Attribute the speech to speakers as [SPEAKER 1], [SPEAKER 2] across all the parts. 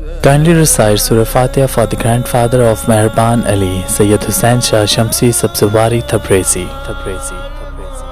[SPEAKER 1] Kindly recite Surah Fatiha for the grandfather of Mehraban Ali, Sayyid Hussain Shah Shamsi Sabzwari Tabrizi.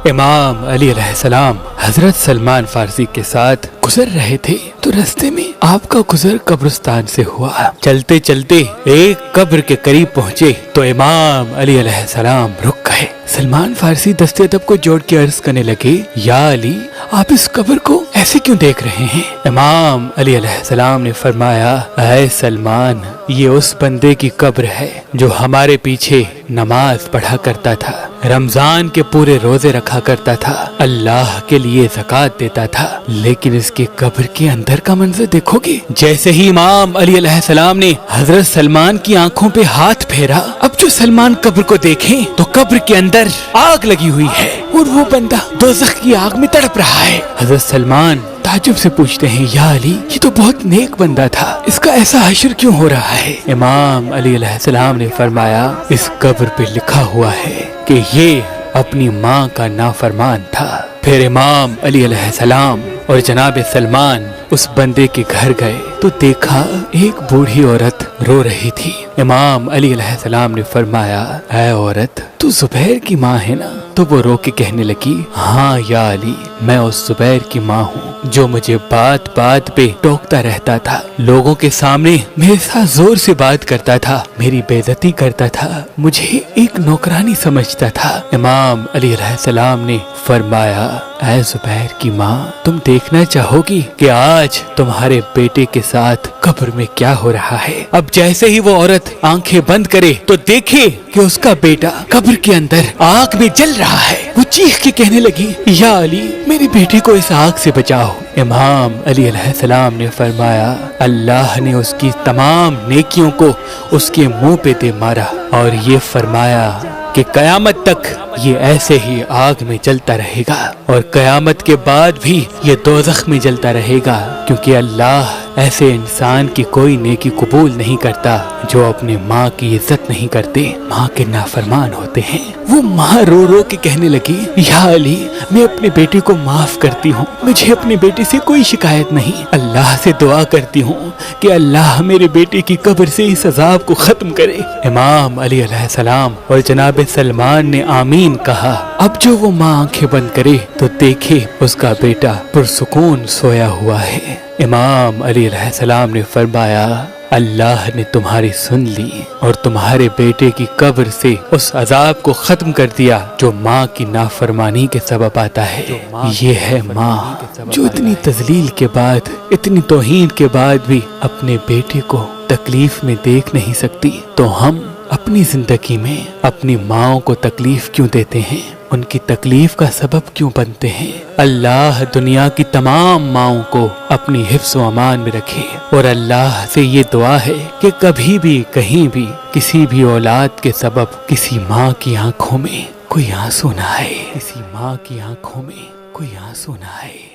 [SPEAKER 2] امام علی علیہ السلام حضرت سلمان فارسی کے ساتھ گزر رہے تھے تو رستے میں آپ کا گزر قبرستان سے ہوا۔ چلتے چلتے ایک قبر کے قریب پہنچے تو امام علی علیہ السلام رک گئے۔ سلمان فارسی دست ادب کو جوڑ کے عرض کرنے لگے، یا علی، آپ اس قبر کو ایسے کیوں دیکھ رہے ہیں؟ امام علی علیہ السلام نے فرمایا، اے سلمان، یہ اس بندے کی قبر ہے جو ہمارے پیچھے نماز پڑھا کرتا تھا، رمضان کے پورے روزے رکھا کرتا تھا، اللہ کے لیے زکوٰۃ دیتا تھا، لیکن اس کی قبر کے اندر کا منظر دیکھو گے۔ جیسے ہی امام علی علیہ السلام نے حضرت سلمان کی آنکھوں پہ ہاتھ پھیرا، اب جو سلمان قبر کو دیکھیں تو قبر کے اندر آگ لگی ہوئی ہے اور وہ بندہ دوزخ کی آگ میں تڑپ رہا ہے۔ حضرت سلمان تعجب سے پوچھتے ہیں، یا علی، یہ تو بہت نیک بندہ تھا، اس کا ایسا حشر کیوں ہو رہا ہے؟ امام علی علیہ السلام نے فرمایا، اس قبر پہ لکھا ہوا ہے کہ یہ اپنی ماں کا نافرمان تھا۔ پھر امام علی علیہ السلام اور جناب سلمان اس بندے کے گھر گئے تو دیکھا ایک بوڑھی عورت رو رہی تھی۔ امام علی علیہ السلام نے فرمایا، اے عورت، تو زبیر کی ماں ہے نا؟ تو وہ رو کے کہنے لگی، ہاں یا علی، میں اس زبیر کی ماں ہوں جو مجھے بات بات پہ ٹوکتا رہتا تھا، لوگوں کے سامنے میرے ساتھ زور سے بات کرتا تھا، میری بے عزتی کرتا تھا، مجھے ایک نوکرانی سمجھتا تھا۔ امام علی علیہ السلام نے فرمایا، اے زبیر کی ماں، تم دیکھنا چاہو گی کہ آج تمہارے بیٹے کے ساتھ قبر میں کیا ہو رہا ہے؟ اب جیسے ہی وہ عورت آنکھیں بند کرے تو دیکھے کہ اس کا بیٹا قبر کے اندر آگ میں جل رہا ہے۔ وہ چیخ کے کہنے لگی، یا علی، میرے بیٹے کو اس آگ سے بچاؤ۔ امام علی علیہ السلام نے فرمایا، اللہ نے اس کی تمام نیکیوں کو اس کے منہ پہ دے مارا اور یہ فرمایا کہ قیامت تک یہ ایسے ہی آگ میں جلتا رہے گا اور قیامت کے بعد بھی یہ دوزخ میں جلتا رہے گا، کیونکہ اللہ ایسے انسان کی کوئی نیکی قبول نہیں کرتا جو اپنے ماں کی عزت نہیں کرتے، ماں کے نافرمان ہوتے ہیں۔ وہ ماں رو رو کے کہنے لگی، یا علی، میں اپنے بیٹے کو معاف کرتی ہوں، مجھے اپنے بیٹے سے کوئی شکایت نہیں، اللہ سے دعا کرتی ہوں کہ اللہ میرے بیٹے کی قبر سے اس عذاب کو ختم کرے۔ امام علی علیہ السلام اور جناب سلمان نے آمین کہا۔ اب جو وہ ماں آنکھیں بند کرے تو دیکھے اس کا بیٹا پرسکون سویا ہوا ہے۔ امام علی علیہ السلام نے فرمایا، اللہ نے تمہاری سن لی اور تمہارے بیٹے کی قبر سے اس عذاب کو ختم کر دیا جو ماں کی نافرمانی کے سبب آتا ہے۔ یہ ہے ماں جو اتنی تذلیل کے بعد، اتنی توہین کے بعد بھی اپنے بیٹے کو تکلیف میں دیکھ نہیں سکتی، تو ہم اپنی زندگی میں اپنی ماؤں کو تکلیف کیوں دیتے ہیں، ان کی تکلیف کا سبب کیوں بنتے ہیں؟ اللہ دنیا کی تمام ماؤں کو اپنی حفظ و امان میں رکھے، اور اللہ سے یہ دعا ہے کہ کبھی بھی کہیں بھی کسی بھی اولاد کے سبب کسی ماں کی آنکھوں میں کوئی آنسو نہ آئے، کسی ماں کی آنکھوں میں کوئی آنسو نہ آئے۔